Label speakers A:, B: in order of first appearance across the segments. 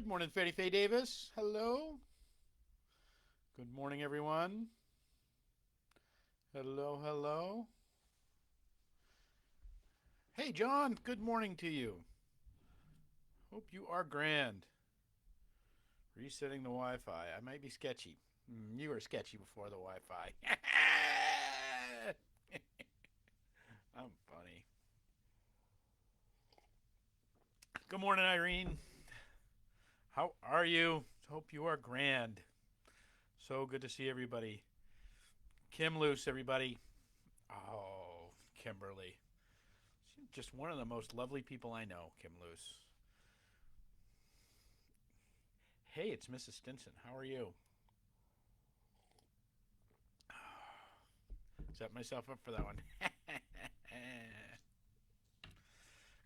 A: Good morning, Fetty Faye Davis. Hello. Good morning, everyone. Hello, hello. Hey, John. Good morning to you. Hope you are grand. Resetting the Wi-Fi. I might be sketchy. You were sketchy before the Wi-Fi. I'm funny. Good morning, Irene. How are you? Hope you are grand. So good to see everybody. Kim Luce, everybody. Oh, Kimberly. She's just one of the most lovely people I know, Kim Luce. Hey, it's Mrs. Stinson. How are you? Set myself up for that one.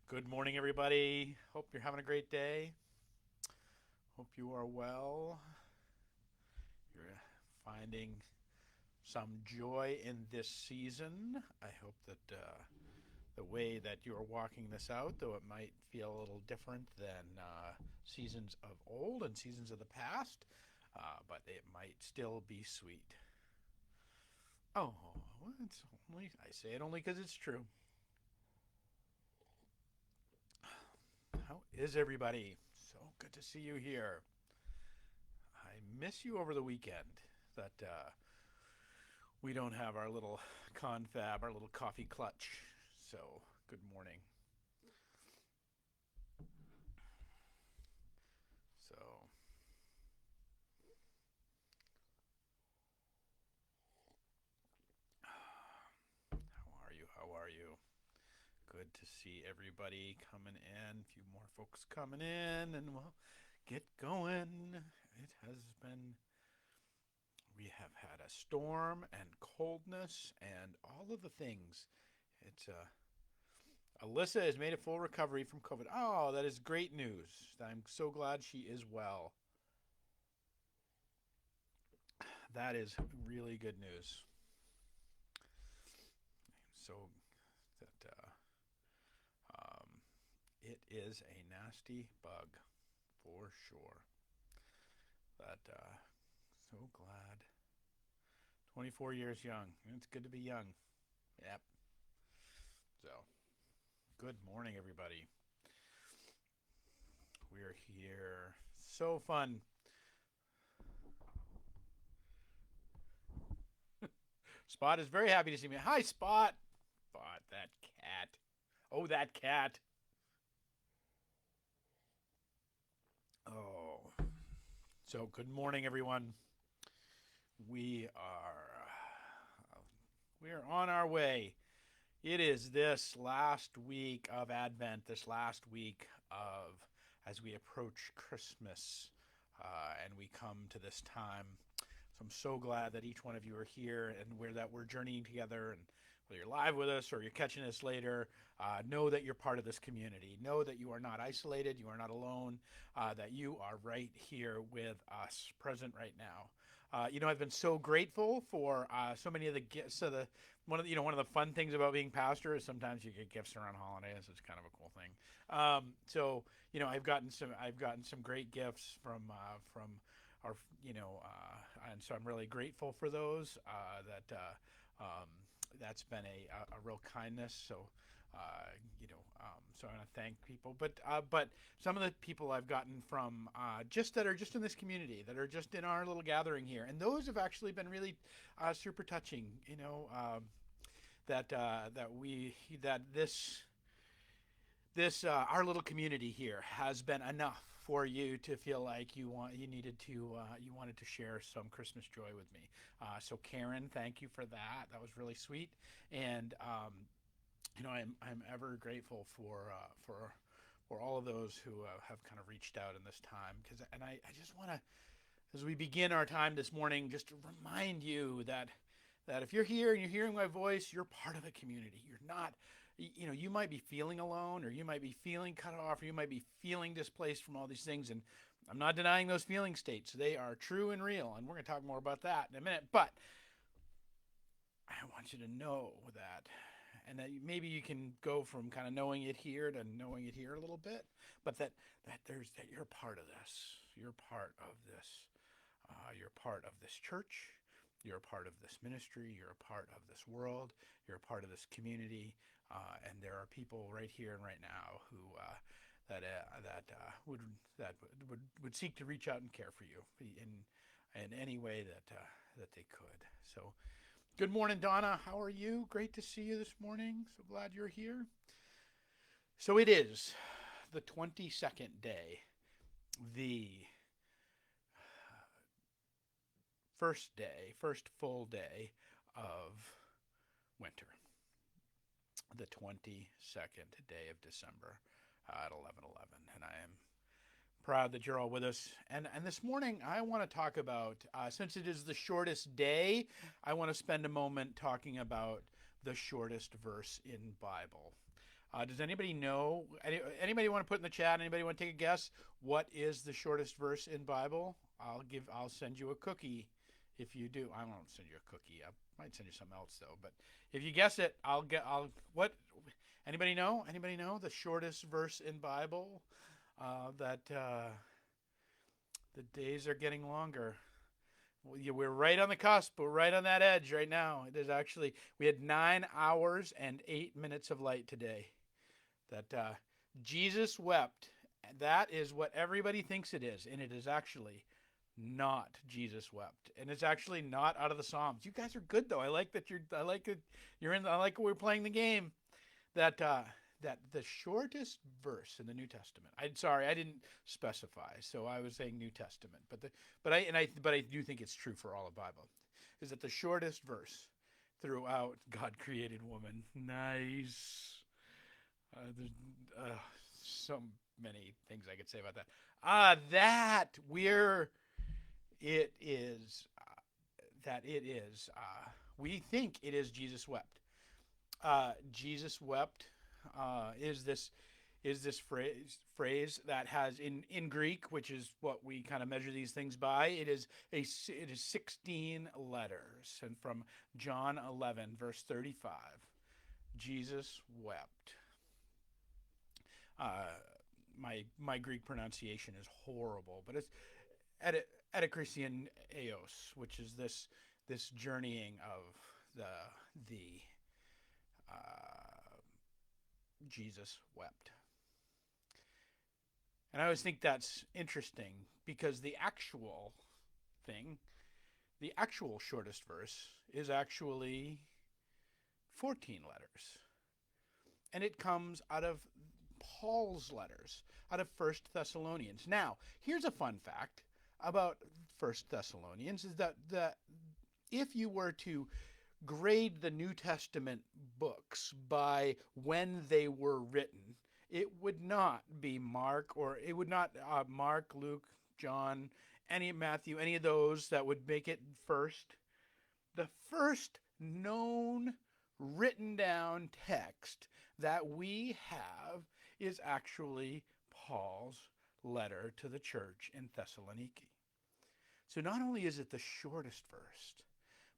A: Good morning, everybody. Hope you're having a great day. Hope you are well. You're finding some joy in this season. I hope that the way that you're walking this out, though it might feel a little different than seasons of old and seasons of the past, but it might still be sweet. Oh, well, it's only, I say it only because it's true. How is everybody? So good to see you here. I miss you over the weekend. That we don't have our little confab, our little coffee clutch. So good morning. So how are you? How are you? Good to see everybody coming in. A few more folks coming in, and we'll get going. It has been we have had a storm and coldness and all of the things. It's Alyssa has made a full recovery from COVID. Oh, that is great news. I'm so glad she is well. That is really good news. So that um, it is a nasty bug for sure. That so glad. 24 years young. It's good to be young. Yep. So good morning, everybody. We're here. So fun. Spot is very happy to see me. Hi, Spot. Spot, that cat. Oh, that cat. Oh. So, good morning, everyone. We are we are on our way. It is this last week of Advent, this last week of as we approach Christmas, and we come to this time. So I'm so glad that each one of you are here and we're journeying together. And whether you're live with us or you're catching us later, know that you're part of this community. Know that you are not isolated, you are not alone, that you are right here with us, present right now. I've been so grateful for so many of the gifts. So one of the fun things about being pastor is sometimes you get gifts around holidays. It's kind of a cool thing. I've gotten some great gifts from our and so I'm really grateful for those. That's been a real kindness. So so I want to thank people, but some of the people I've gotten from that are just in this community, that are just in our little gathering here, and those have actually been really super touching. That this our little community here has been enough for you to feel like you wanted to share some Christmas joy with me. So Karen, thank you for that. That was really sweet, and I'm ever grateful for all of those who have kind of reached out in this time. I just want to, as we begin our time this morning, just to remind you that if you're here and you're hearing my voice, you're part of a community. You're not, you might be feeling alone, or you might be feeling cut off, or you might be feeling displaced from all these things. And I'm not denying those feeling states. They are true and real. And we're going to talk more about that in a minute. But I want you to know that, and that maybe you can go from kind of knowing it here to knowing it here a little bit, but that you're part of this. You're part of this. You're part of this church. You're a part of this ministry. You're a part of this world. You're a part of this community. And there are people right here and right now who would seek to reach out and care for you in any way that they could. So, good morning, Donna. How are you? Great to see you this morning. So glad you're here. So it is the 22nd day, the first full day of winter, the 22nd day of December at 11:11, and I am proud that you're all with us. And this morning I want to talk about, since it is the shortest day, I want to spend a moment talking about the shortest verse in Bible. Does anybody know? Anybody want to put in the chat? Anybody want to take a guess? What is the shortest verse in Bible? I'll send you a cookie. If you do, I won't send you a cookie. I might send you something else though. But if you guess it, what? Anybody know? Anybody know the shortest verse in Bible? That the days are getting longer. We're right on the cusp. We're right on that edge right now. It is actually, we had 9 hours and 8 minutes of light today. That Jesus wept. That is what everybody thinks it is, and it is actually not Jesus wept, and it's actually not out of the Psalms. You guys are good though. I like that you're in. I like we're playing the game. That the shortest verse in the New Testament. I didn't specify, so I was saying New Testament. But I do think it's true for all of Bible. Is that the shortest verse throughout God created woman? Nice. There's so many things I could say about that. We think it is Jesus wept. Jesus wept is this phrase that has in Greek, which is what we kind of measure these things by. It is 16 letters, and from John 11 verse 35, Jesus wept. My Greek pronunciation is horrible, but it's Edikrision eos, which is this journeying of the Jesus wept. And I always think that's interesting because the actual shortest verse is actually 14 letters. And it comes out of Paul's letters, out of 1 Thessalonians. Now, here's a fun fact about 1 Thessalonians, is that if you were to grade the New Testament books by when they were written, it would not be Mark, or it would not Mark, Luke, John, Matthew, any of those that would make it first. The first known written down text that we have is actually Paul's letter to the church in Thessaloniki. So not only is it the shortest verse,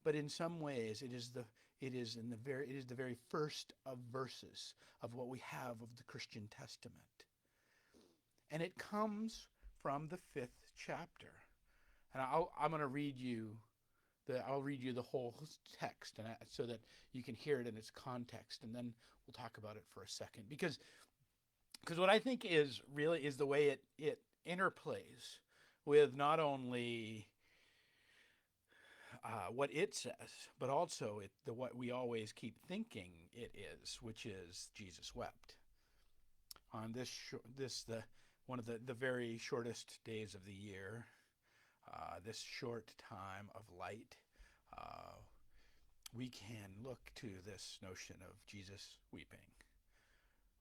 A: but in some ways it is the very first of verses of what we have of the Christian Testament. And it comes from the 5th chapter. And I'm going to read you the whole text, and so that you can hear it in its context, and then we'll talk about it for a second. Because what I think is the way it interplays with not only what it says, but also what we always keep thinking it is, which is Jesus wept. On one of the very shortest days of the year, this short time of light, we can look to this notion of Jesus weeping,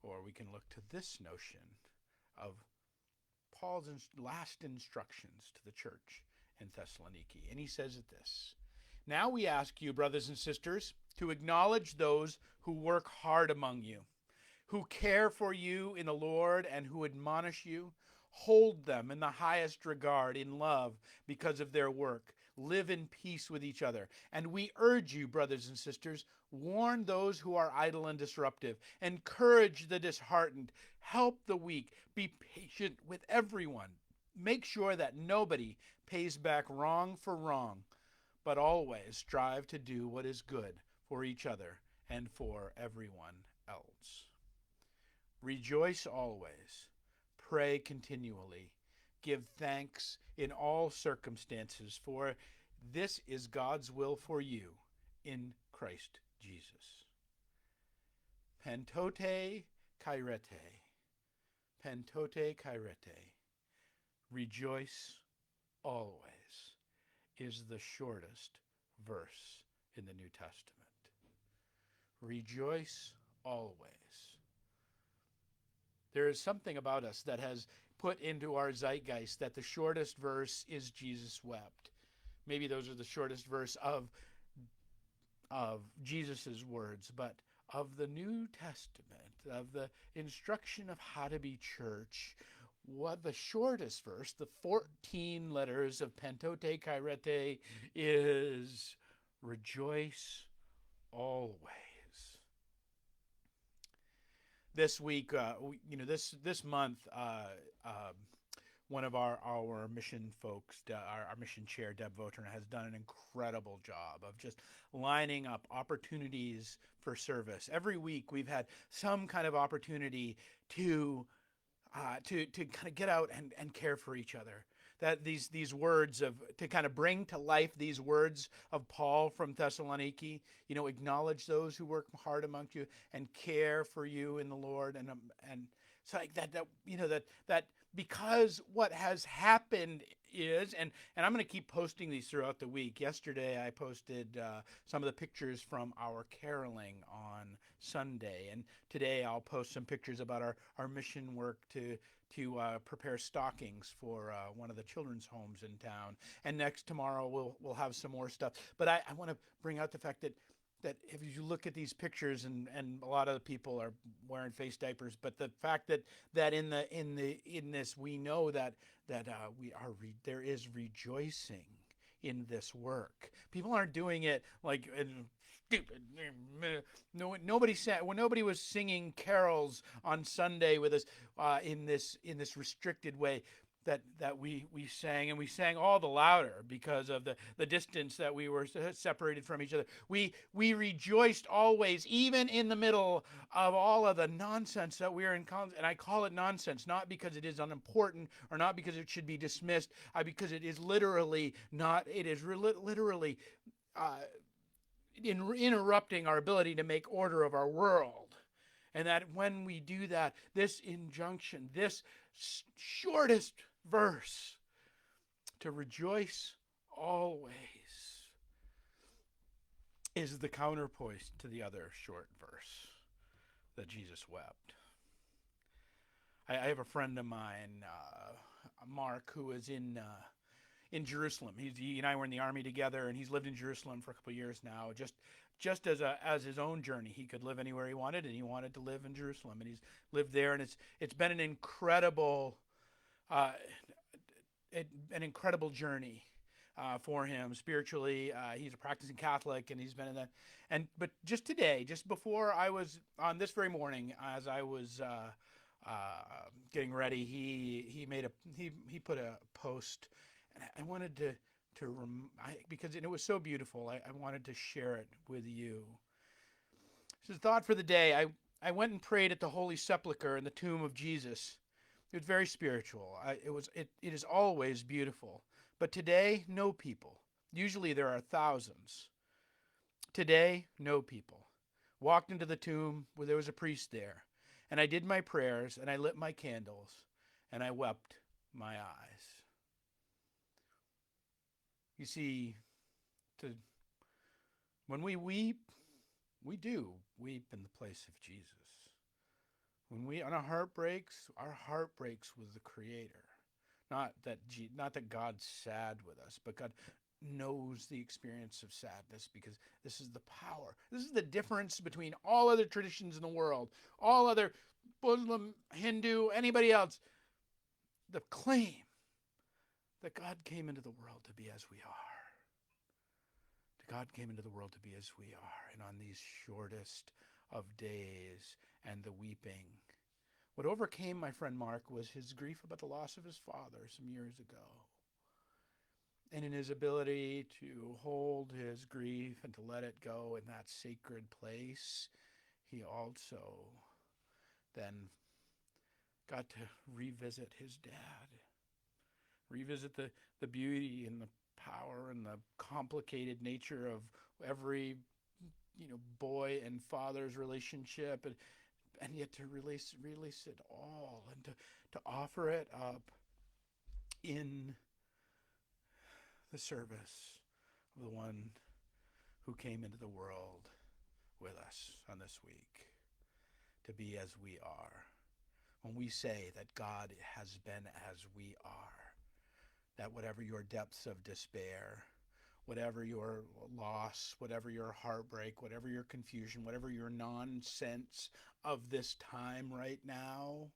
A: or we can look to this notion of Paul's last instructions to the church in Thessaloniki. And he says it this: "Now we ask you, brothers and sisters, to acknowledge those who work hard among you, who care for you in the Lord, and who admonish you. Hold them in the highest regard in love because of their work. live in peace with each other. And we urge you, brothers and sisters, warn those who are idle and disruptive, encourage the disheartened, help the weak, be patient with everyone. Make sure that nobody pays back wrong for wrong, but always strive to do what is good for each other and for everyone else. Rejoice always, pray continually, give thanks in all circumstances, for this is God's will for you in Christ Jesus. Pentote kairete, pentote kairete. Rejoice always is the shortest verse in the New Testament. Rejoice always. There is something about us that has put into our zeitgeist that the shortest verse is Jesus wept. Maybe those are the shortest verse of Jesus' words, but of the New Testament, of the instruction of how to be church, what the shortest verse, the 14 letters of Pentote Kairete, is rejoice always. This week, this month, one of our mission folks, our mission chair, Deb Voterna, has done an incredible job of just lining up opportunities for service. Every week, we've had some kind of opportunity to kind of get out and care for each other. That these words to kind of bring to life these words of Paul from Thessaloniki, acknowledge those who work hard among you and care for you in the Lord, and so like that because what has happened is, and I'm going to keep posting these throughout the week. Yesterday I posted some of the pictures from our caroling on Sunday, and today I'll post some pictures about our mission work to prepare stockings for one of the children's homes in town. And tomorrow we'll have some more stuff. But I want to bring out the fact that if you look at these pictures, and a lot of the people are wearing face diapers, but the fact that in this we know that there is rejoicing in this work. People aren't doing it like stupid. No, nobody was singing carols on Sunday with us in this restricted way that we sang, and we sang all the louder because of the distance that we were separated from each other. We rejoiced always, even in the middle of all of the nonsense that we are in. And I call it nonsense, not because it is unimportant or not because it should be dismissed, because it is literally not. It is literally interrupting our ability to make order of our world. And that when we do that, this injunction, this shortest verse, to rejoice always, is the counterpoint to the other short verse that Jesus wept. I have a friend of mine, Mark, who is in Jerusalem. He and I were in the army together, and he's lived in Jerusalem for a couple of years now. Just as his own journey, he could live anywhere he wanted, and he wanted to live in Jerusalem, and he's lived there, and it's been an incredible journey for him spiritually. He's a practicing Catholic, and he's been in that. But just today, just before I was on this very morning, as I was getting ready, he put a post, and I wanted to because it was so beautiful. I wanted to share it with you. So the thought for the day: I went and prayed at the Holy Sepulchre in the tomb of Jesus. It was very spiritual. It is always beautiful. But today, no people. Usually there are thousands. Today, no people. Walked into the tomb where there was a priest there, and I did my prayers, and I lit my candles, and I wept my eyes. You see, when we weep, we do weep in the place of Jesus. When our heart breaks with the Creator. Not that God's sad with us, but God knows the experience of sadness, because this is the power. This is the difference between all other traditions in the world, all other Muslim, Hindu, anybody else. The claim that God came into the world to be as we are. God came into the world to be as we are. And on these shortest of days and the weeping, what overcame my friend Mark was his grief about the loss of his father some years ago. And in his ability to hold his grief and to let it go in that sacred place, he also then got to revisit his dad, revisit the beauty and the power and the complicated nature of every boy and father's relationship, and yet to release it all and to offer it up in the service of the one who came into the world with us on this week, to be as we are. When we say that God has been as we are, that whatever your depths of despair, whatever your loss, whatever your heartbreak, whatever your confusion, whatever your nonsense of this time right now,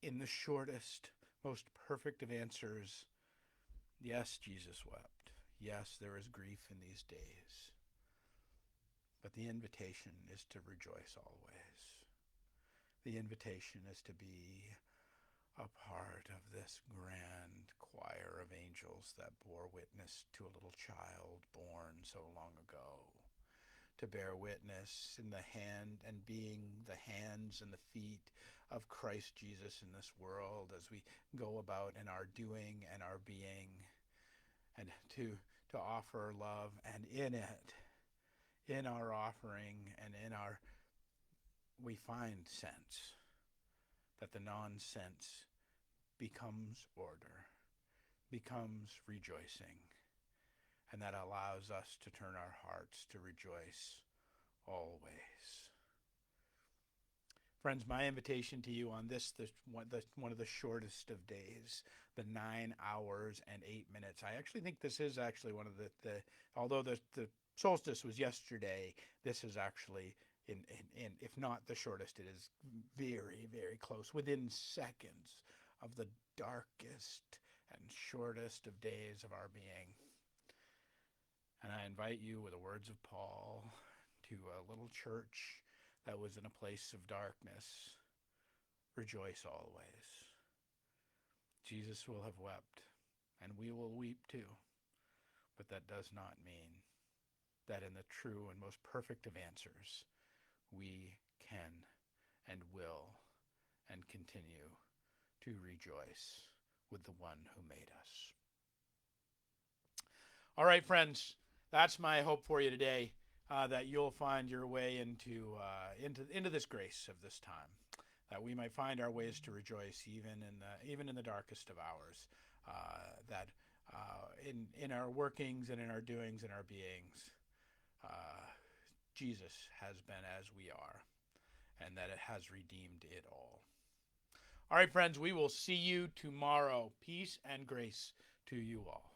A: in the shortest, most perfect of answers, yes, Jesus wept. Yes, there is grief in these days. But the invitation is to rejoice always. The invitation is to be a part of this grand choir of angels that bore witness to a little child born so long ago, to bear witness in the hand and being the hands and the feet of Christ Jesus in this world as we go about in our doing and our being, and to offer love, and in it, in our offering and in our, we find sense, that the nonsense becomes order, becomes rejoicing, and that allows us to turn our hearts to rejoice always. Friends, my invitation to you on this, one of the shortest of days, the 9 hours and 8 minutes. I actually think this is actually one of the although the solstice was yesterday, this is actually, in if not the shortest, it is very, very close, within seconds of the darkest and shortest of days of our being. And I invite you, with the words of Paul, to a little church that was in a place of darkness. Rejoice always. Jesus will have wept, and we will weep too. But that does not mean that in the true and most perfect of answers, we can and will and continue to rejoice with the one who made us. All right, friends, that's my hope for you today, that you'll find your way into this grace of this time, that we might find our ways to rejoice even in the darkest of hours, that in our workings and in our doings and our beings, Jesus has been as we are, and that it has redeemed it all. All right, friends, we will see you tomorrow. Peace and grace to you all.